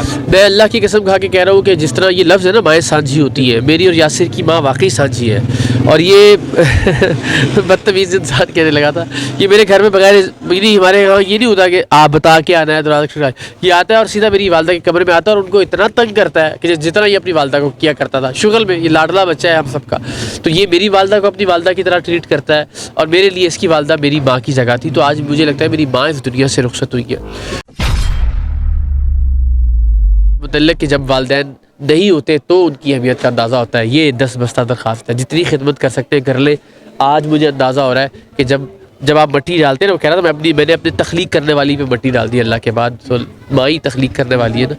آپ؟ میں اللہ کی قسم کھا کے کہہ رہا ہوں کہ جس طرح یہ لفظ ہے نا مائیں سانجھی ہوتی ہے، میری اور یاسر کی ماں واقعی سانجھی ہے. اور یہ بدتمیز انسان کہنے لگا تھا کہ میرے گھر میں بغیر میری ہمارے یہاں یہ نہیں ہوتا کہ آپ بتا کے آنا ہے دروازہ، یہ آتا ہے اور سیدھا میری والدہ کی کمرے میں آتا ہے اور ان کو اتنا تنگ کرتا ہے کہ جتنا یہ اپنی والدہ کو کیا کرتا تھا شغل میں. یہ لاڈلا بچہ ہے ہم سب کا، تو یہ میری والدہ کو اپنی والدہ کی طرح ٹریٹ کرتا ہے اور میرے لیے اس کی والدہ میری ماں کی جگہ تھی. تو آج مجھے لگتا ہے میری ماں اس دنیا سے رخصت ہوئی ہے. متعلق کہ جب والدین نہیں ہوتے تو ان کی اہمیت کا اندازہ ہوتا ہے. یہ 10 بستہ درخواست ہے، جتنی خدمت کر سکتے ہیں کر لیں. آج مجھے اندازہ ہو رہا ہے کہ جب آپ مٹی ڈالتے ہیں نا، وہ کہہ رہا تھا میں نے اپنے تخلیق کرنے والی پہ مٹی ڈال دی اللہ کے بعد، تو ماں ہی تخلیق کرنے والی ہے نا.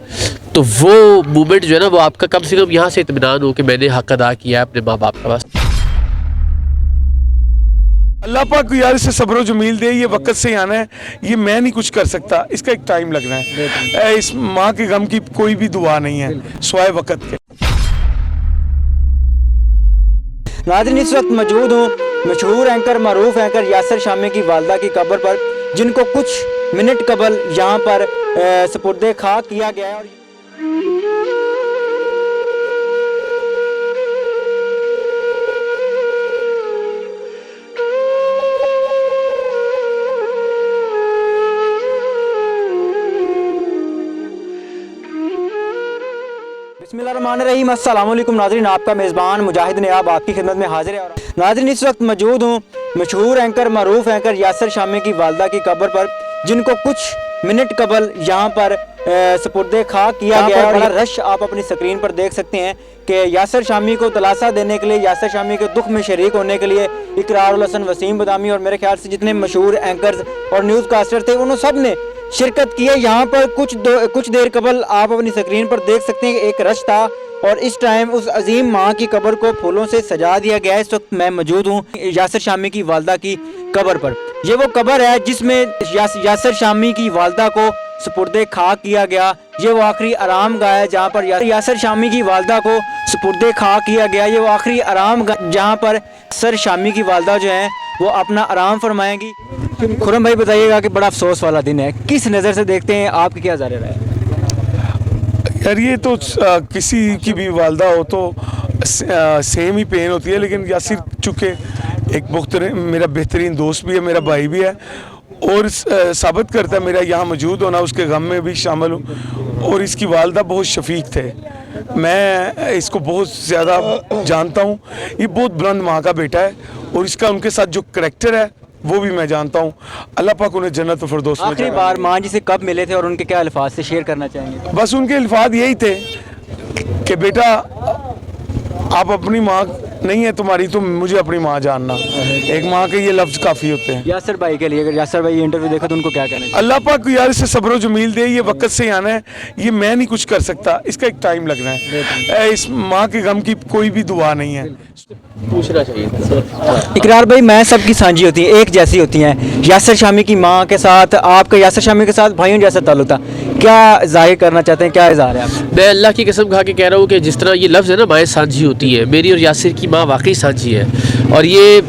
تو وہ مومنٹ جو ہے نا وہ آپ کا کم سے کم یہاں سے اطمینان ہو کہ میں نے حق ادا کیا ہے اپنے ماں باپ کا. بس اللہ پاک کو یار اسے صبر و جمیل دے. یہ وقت سے آنا ہے، یہ میں نہیں کچھ کر سکتا، اس کا ایک ٹائم لگنا ہے. اس ماں کے غم کی کوئی بھی دعا نہیں ہے سوائے وقت کے. ناظرین اس وقت موجود ہوں مشہور اینکر معروف اینکر یاسر شامی کی والدہ کی قبر پر، جن کو کچھ منٹ قبل یہاں پر سپرد خاک کیا گیا ہے. اور بسم اللہ الرحمن الرحیم. السلام علیکم ناظرین، آپ کا میزبان مجاہد نیاب آپ کی خدمت میں حاضر ہے. ناظرین اس وقت موجود ہوں مشہور اینکر معروف اینکر یاسر شامی کی والدہ کی قبر پر، جن کو کچھ منٹ قبل یہاں پر سپرد خاک کیا گیا ہے. اور رش آپ اپنی سکرین پر دیکھ سکتے ہیں کہ یاسر شامی کو دلاسا دینے کے لیے، یاسر شامی کے دکھ میں شریک ہونے کے لیے اقرار الحسن، وسیم بادامی اور میرے خیال سے جتنے مشہور اینکرز اور نیوز کاسٹر تھے انہوں سب نے شرکت کی ہے یہاں پر. کچھ دیر قبل آپ اپنی سکرین پر دیکھ سکتے ہیں کہ ایک رش تھا اور اس ٹائم اس عظیم ماں کی قبر کو پھولوں سے سجا دیا گیا ہے. اس وقت میں موجود ہوں یاسر شامی کی والدہ کی قبر پر. یہ وہ قبر ہے جس میں یاسر شامی کی والدہ کو سپرد خاک کیا گیا. یہ وہ آخری آرام گاہ ہے جہاں پر یاسر شامی کی والدہ کو سپرد خاک کیا گیا. یہ وہ آخری آرام گاہ جہاں پر سر شامی کی والدہ جو ہیں وہ اپنا آرام فرمائیں گی. خرم بھائی بتائیے گا کہ بڑا افسوس والا دن ہے، کس نظر سے دیکھتے ہیں آپ کی کیا ظاہر رہا ہے؟ یار یہ تو کسی کی بھی والدہ ہو تو سیم ہی پین ہوتی ہے، لیکن یاسر چونکہ ایک میرا بہترین دوست بھی ہے، میرا بھائی بھی ہے، اور ثابت کرتا ہے میرا یہاں موجود ہونا اس کے غم میں بھی شامل ہوں. اور اس کی والدہ بہت شفیق تھے، میں اس کو بہت زیادہ جانتا ہوں. یہ بہت بلند ماں کا بیٹا ہے اور اس کا ان کے ساتھ جو کریکٹر ہے وہ بھی میں جانتا ہوں. اللہ پاک انہیں جنت و فردوس میں. آخری بار ماں جی سے کب ملے تھے اور ان کے کیا الفاظ سے شیئر کرنا چاہیں گے؟ بس ان کے الفاظ یہی تھے کہ بیٹا آپ اپنی ماں نہیں ہے تمہاری تو مجھے اپنی ماں جاننا. ایک ماں کے یہ لفظ کافی ہوتے ہیں. یاسر بھائی کے لیے اگر یاسر بھائی یہ انٹرویو دیکھو تو ان کو کیا کہنا ہے؟ اللہ پاک کو یار اسے صبر و جمیل دے. یہ وقت سے آنا ہے، یہ میں نہیں کچھ کر سکتا، اس کا ایک ٹائم لگنا ہے. اس ماں کے غم کی کوئی بھی دعا نہیں ہے. پوچھنا چاہیے. اقرار بھائی میں سب کی سانجھی ہوتی ہیں، ایک جیسی ہوتی ہیں. یاسر شامی کی ماں کے ساتھ آپ کا یاسر شامی کے ساتھ بھائیوں جیسا تعلق تھا، کیا ظاہر کرنا چاہتے ہیں، کیا اظہار ہے آپ؟ میں اللہ کی قسم کھا کے کہہ رہا ہوں کہ جس طرح یہ لفظ ہے نا مائیں سانجھی ہوتی ہے، میری اور یاسر کی ماں واقعی سانجھی ہے. اور یہ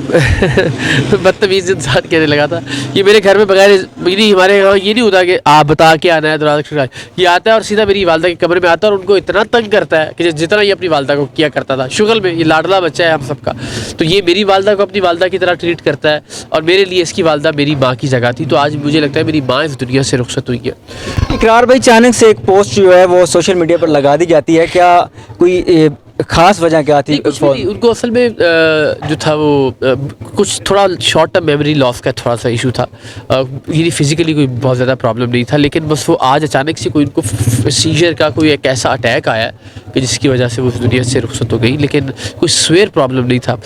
بدتمیز انسان کہنے لگا تھا کہ میرے گھر میں بغیر میری ہمارے یہاں یہ نہیں ہوتا کہ آپ بتا کے آنا ہے دروازہ، یہ آتا ہے اور سیدھا میری والدہ کی کمرے میں آتا ہے اور ان کو اتنا تنگ کرتا ہے کہ جتنا یہ اپنی والدہ کو کیا کرتا تھا شغل میں. یہ لاڈلا بچہ ہے ہم سب کا، تو یہ میری والدہ کو اپنی والدہ کی طرح ٹریٹ کرتا ہے اور میرے لیے اس کی والدہ میری ماں کی جگہ تھی. تو آج مجھے لگتا ہے میری ماں اس دنیا سے رخصت ہوئی ہے. اقرار بھائی اچانک سے ایک پوسٹ جو ہے وہ سوشل میڈیا پر لگا دی جاتی ہے، کیا کوئی خاص وجہ کیا تھی؟ ان کو اصل میں جو تھا وہ کچھ تھوڑا شارٹ ٹرم میموری لاس کا تھوڑا سا ایشو تھا. یہ فزیکلی کوئی بہت زیادہ پرابلم نہیں تھا، لیکن بس وہ آج اچانک سے کوئی ان کو سیجر کا کوئی ایک ایسا اٹیک آیا کہ جس کی وجہ سے وہ اس دنیا سے رخصت ہو گئی. لیکن کوئی سویئر پرابلم نہیں تھا.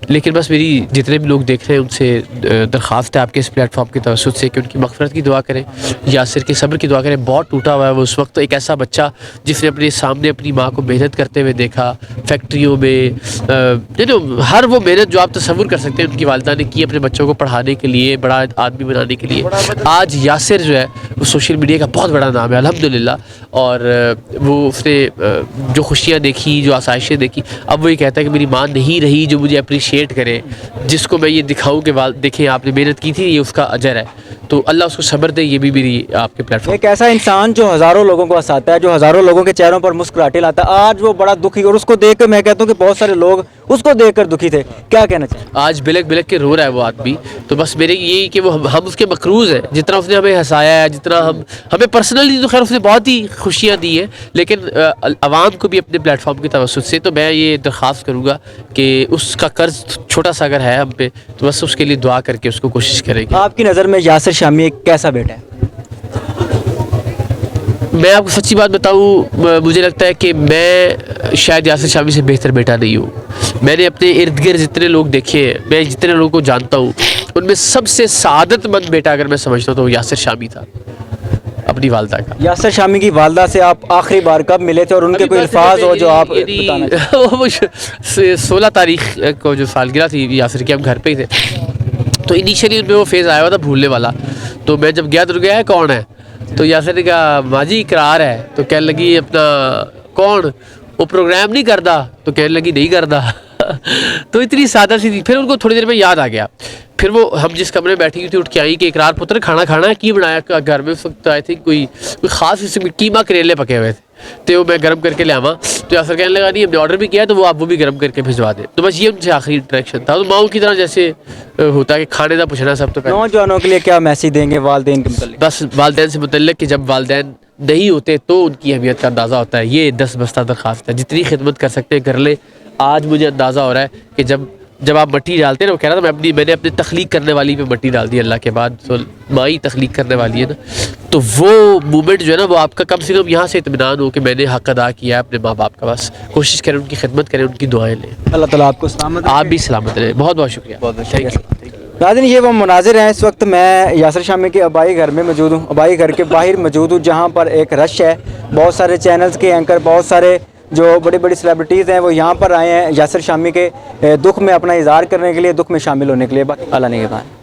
لیکن بس میری جتنے بھی لوگ دیکھ رہے ہیں ان سے درخواست ہے آپ کے اس پلیٹ فارم کی توسط سے کہ ان کی مغفرت کی دعا کریں، یاسر کے صبر کی دعا کریں. بہت ٹوٹا ہوا ہے وہ اس وقت. ایک ایسا بچہ جس نے اپنے سامنے اپنی ماں کو محنت کرتے ہوئے دیکھا، فیکٹریوں میں ہر وہ محنت جو آپ تصور کر سکتے ہیں ان کی والدہ نے کی اپنے بچوں کو پڑھانے کے لیے، بڑا آدمی بنانے کے لیے. آج یاسر جو ہے وہ سوشل میڈیا کا بہت بڑا نام ہے الحمدللہ. اور وہ اس نے جو خوشیاں دیکھی, جو آسائشیں دیکھی, اب وہ یہ کہتا ہے کہ میری ماں نہیں رہی جو مجھے اپریشیٹ کرے, جس کو میں یہ دکھاؤں کہ دیکھیں آپ نے محنت کی تھی, یہ اس کا اجر ہے. تو اللہ اس کو صبر دے. یہ بھی میری آپ کے پلیٹ فارم. ایک ایسا انسان جو ہزاروں لوگوں کو ہنساتا ہے, جو ہزاروں لوگوں کے چہروں پر مسکراہٹیں لاتا ہے, آج وہ بڑا دکھی, اور اس کو دیکھ کر میں کہتا ہوں کہ بہت سارے لوگ اس کو دیکھ کر دکھی تھے. کیا کہنا چاہیں؟ آج بلک بلک کے رو رہا ہے وہ آدمی. تو بس میرے یہی کہ وہ ہم اس کے مقروض ہیں. جتنا اس نے ہمیں ہنسایا ہے, جتنا ہمیں پرسنلی تو خیر اس نے بہت ہی خوشیاں دی ہیں, لیکن عوام کو بھی اپنے پلیٹ فارم کی توسط سے تو میں یہ درخواست کروں گا کہ اس کا قرض چھوٹا سا اگر ہے ہم پہ, تو بس اس کے لیے دعا کر کے اس کو کوشش کریں گے. آپ کی نظر میں یاسر شامی ایک کیسا بیٹا ہے؟ میں آپ کو سچی بات بتاؤں, مجھے لگتا ہے کہ میں شاید یاسر شامی سے بہتر بیٹا نہیں ہوں. میں نے اپنے ارد گرد جتنے لوگ دیکھے ہیں, میں جتنے لوگوں کو جانتا ہوں, ان میں سب سے سعادت مند بیٹا اگر میں سمجھتا ہوں تو وہ یاسر شامی تھا, اپنی والدہ کا. یاسر شامی کی والدہ سے آپ آخری بار کب ملے تھے, اور ان کے کوئی الفاظ ہو جو آپ بتانا چاہیں؟ 16 تاریخ کو جو سالگرہ تھی یاسر کی, ہم گھر پہ ہی تھے. تو انیشیلی ان میں وہ فیز آیا ہوا تھا بھولنے والا. تو میں جب گیا تو گیا ہے کون ہے, تو یاسر نے کہا ماجی اقرار ہے. تو کہنے لگی اپنا کون, وہ پروگرام نہیں کرتا, تو کہنے لگی نہیں کرتا. تو اتنی سادہ سی تھی. پھر ان کو تھوڑی دیر میں یاد آ گیا. پھر وہ ہم جس کمرے میں بیٹھی ہوئی تھی اٹھ کے آئی کہ اقرار پتر کھانا کھانا ہے, کی بنایا گھر میں اس وقت آئی تھی کوئی خاص قسم کی قیمہ کریلے پکے ہوئے تھے, تو میں گرم کر کے لے آواں. تو یاسر کہنے لگا نہیں ہم نے آرڈر بھی کیا ہے, تو وہ آپ وہ بھی گرم کر کے بھجوا دیں. تو بس یہ ان سے آخری انٹریکشن تھا. تو ماؤں کی طرح جیسے ہوتا ہے کہ کھانے کا پوچھنا سب تو پہلے. نوجوانوں کے لیے کیا میسیج دیں گے والدین کے متعلق؟ بس والدین سے متعلق کہ جب والدین نہیں ہوتے تو ان کی اہمیت کا اندازہ ہوتا ہے. یہ 10 بستہ درخواست ہے, جتنی خدمت کر سکتے ہیں کر لے. آج مجھے اندازہ ہو رہا ہے کہ جب آپ مٹی ڈالتے ہیں نا, وہ کہہ رہا تھا میں نے اپنے تخلیق کرنے والی پہ مٹی ڈال دی اللہ کے بعد, تو ماں ہی تخلیق کرنے والی ہے نا. تو وہ مومنٹ جو ہے نا وہ آپ کا کم سے کم یہاں سے اطمینان ہو کہ میں نے حق ادا کیا ہے اپنے ماں باپ کا. بس کوشش کریں, ان کی خدمت کریں, ان کی دعائیں لیں. اللہ تعالیٰ آپ کو سلامت رکھے. آپ بھی سلامت رہیں. بہت بہت شکریہ. Thank you. ناظرین, یہ وہ مناظر ہیں. اس وقت میں یاسر شامی کے آبائی گھر میں موجود ہوں, آبائی گھر کے باہر موجود ہوں, جہاں پر ایک رش ہے. بہت سارے چینلز کے اینکر, بہت سارے جو بڑی بڑی سیلیبریٹیز ہیں وہ یہاں پر آئے ہیں یاسر شامی کے دکھ میں اپنا اظہار کرنے کے لیے, دکھ میں شامل ہونے کے لیے. اللہ نگہبان.